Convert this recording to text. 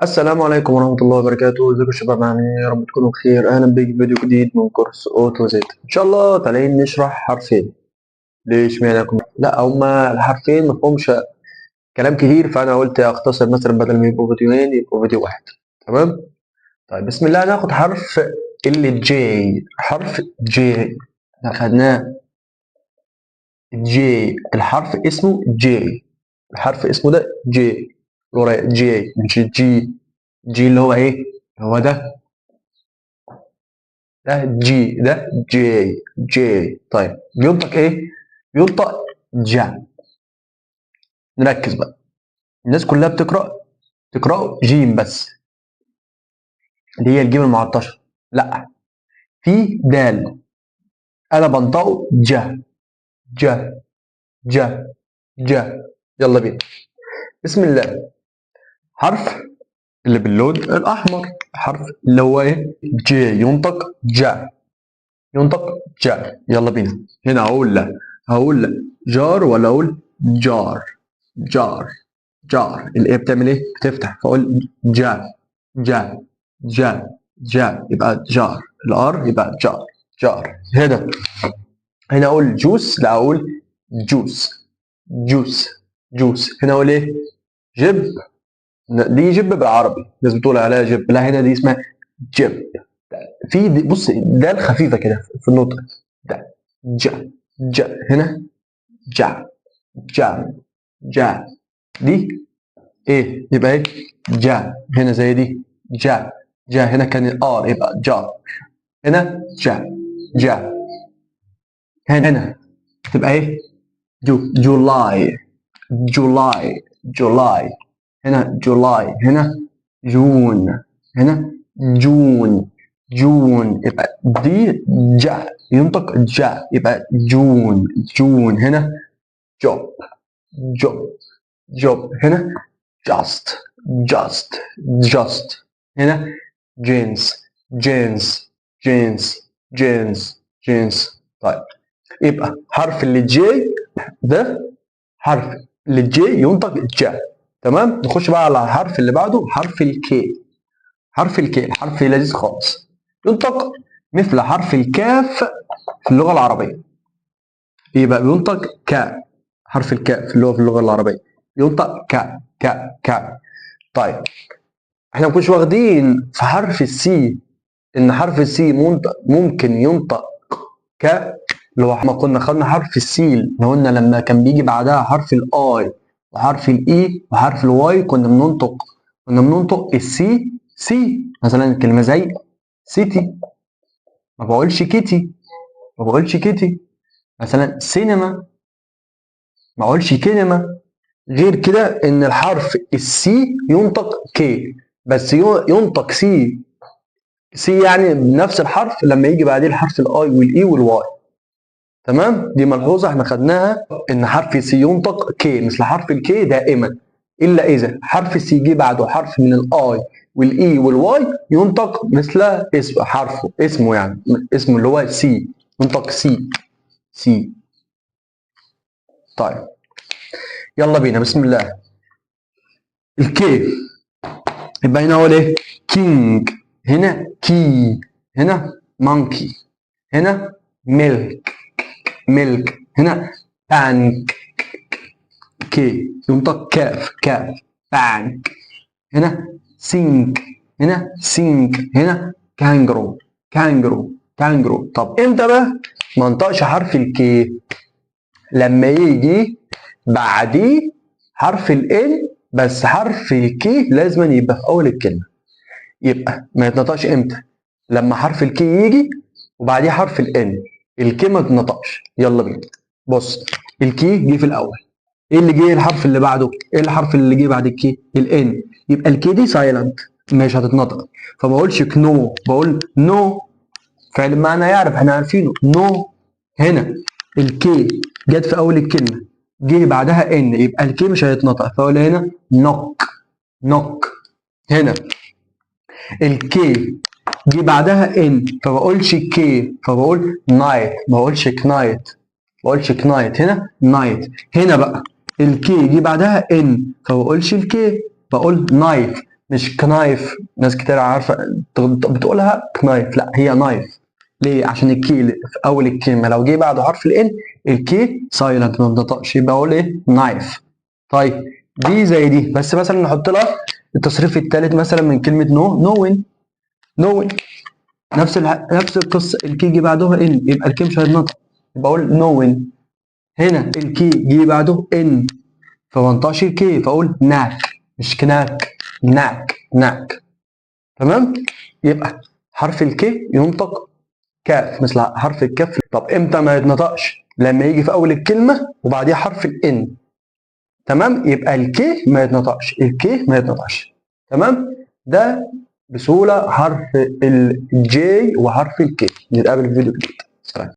السلام عليكم ورحمة الله وبركاته. ازيكم يا شباب؟ عاملين ايه؟ يا رب تكونوا بخير. اهلا بيك في فيديو جديد من كورس اوتو زد. ان شاء الله طالعين نشرح حرفين. ليش معنى لا، هما الحرفين مفهومش كلام كتير، فانا قلت اختصر مثلا بدل ما يبقوا فيديوهين يبقوا فيديو واحد. تمام. طيب بسم الله، هناخد حرف الجي. حرف جي اخدناه. جي الحرف اسمه جي. الحرف اسمه ده جي. جي مش جي. جي اللي هو ايه؟ هو ده جي. طيب بينطق ايه؟ بينطق جا. نركز بقى. الناس كلها تقرأه جيم بس، اللي هي الجيم المعطشة. لا، في دال انا بنطقه جا. جا جا جا. يلا بينا. بسم الله. حرف اللي باللون الاحمر، حرف اللي هو ايه؟ جي. ينطق جا. ينطق جا. يلا بينا. هنا هقول لا، هقول لا جار ولا اقول جار؟ جار. جار الايه بتعمل ايه؟ بتفتح، فاقول جا. جا جا جا يبقى جار. الار يبقى جار. جار. هنا اقول جوس، لا اقول جوس. جوس. جوس. هنا اقول ايه؟ جب. دي جب بالعربي، الناس بتقول عليها جب، لا هنا دي اسمها جب. في دي بص، ده الخفيفه كده في النطق. ده جا. جا هنا جا. جا. جا. دي ايه؟ يبقى ايه؟ جا. هنا زي دي جا. جا هنا كان الار يبقى جا. هنا جا. جا. هنا تبقى ايه؟ جولاي. جولاي. جولاي. هنا جولاي. هنا جون. هنا جون. جون يبقى دي جا. ينطق جا يبقى جون. جون. هنا جوب. جوب. جوب. هنا just. just. just. هنا جينز. جينز. جينز. جينز. جينز. طيب يبقى حرف اللي جي ده، حرف اللي جي ينطق جا. تمام. نخش بقى على الحرف اللي بعده، حرف الكي. حرف الكي الحرف لذيذ خالص. ينطق مثل حرف الكاف في اللغة العربية. يبقى بينطق ك. حرف الكاف في اللغة العربية ينطق ك ك ك. طيب احنا ما كناش واخدين في حرف السي ان حرف السي ممكن ينطق ك. لو احنا كنا خدنا حرف السي اللي قلنا لما كان بيجي بعدها حرف الاي وحرف الاي وحرف الواي، كنا بننطق السي سي. مثلا كلمه زي سيتي، ما بقولش كيتي. ما بقولش كيتي. مثلا سينما، ما اقولش كينما. غير كده ان الحرف السي ينطق كي، بس ينطق سي. سي يعني بنفس الحرف لما يجي بعديه الحرف الاي والاي والواي. تمام. دي ملحوظه احنا خدناها، ان حرف سي ينطق كي مثل حرف الكي دائما، الا اذا حرف السي جه بعده حرف من الاي والاي والواي ينطق مثل اسمه يعني اسمه اللي هو سي. ينطق سي. سي. طيب يلا بينا. بسم الله. الكي يبقى هنا اقول ايه؟ كينج. هنا كي. هنا مونكي. هنا ميلك. ميلك. هنا بانك. كي ينطق كاف. كاف. بانك. هنا سينك. هنا سينك. هنا كانجرو. كانجرو. كانجرو. طب امتى بقى ما انطقش حرف الكي؟ لما يجي بعديه حرف الان، بس حرف الكي لازم يبقى في اول الكلمه. يبقى ما يتنطقش امتى؟ لما حرف الكي يجي وبعديه حرف الان، الكي ما تنطقش. يلا بينا. بص، الكي جه في الاول. ايه اللي جه الحرف اللي بعده؟ ايه الحرف اللي جه بعد الكي؟ الان. يبقى الكي دي سايلنت، مش هتتنطق. فما اقولش كنو، بقول نو. فعل معنى يعرف، احنا عارفينه نو. هنا الكي جت في اول الكلمه، جه بعدها ان، يبقى الكي مش هيتنطق، فاقول هنا نوك. نوك. هنا الكي جه بعدها ان، فبقولش كي، فبقول نايت. ما بقولش كنايت. ما بقولش كنايت. هنا نايت. هنا بقى الكي جه بعدها ان، فبقولش الكي، بقول نايت. مش كنايف. ناس كتير عارفه بتقولها كنايف، لا هي نايف. ليه؟ عشان الكي في اول الكلمه لو جه بعده حرف الان الكي سايلنت ما بنطقش، يبقى اقول ايه؟ نايف. طيب دي زي دي، بس مثلا نحط لها التصريف الثالث مثلا من كلمه نوين. نوين نفس القصه، الكي جه بعدها ان يبقى الكي مش هيتنطق، يبقى اقول نوين. هنا الكي جه بعده ان فما انطقش الكي فاقول ناك، مش كناك، ناك ناك. تمام؟ يبقى حرف الكي ينطق كاف مثل حرف الكاف. طب امتى ما يتنطقش؟ لما يجي في اول الكلمه وبعديها حرف الان. تمام؟ يبقى الكي ما يتنطقش، الكي ما يتنطقش. تمام؟ ده بسهوله حرف الجي وحرف الكي. نتقابل في فيديو جديد. سلام.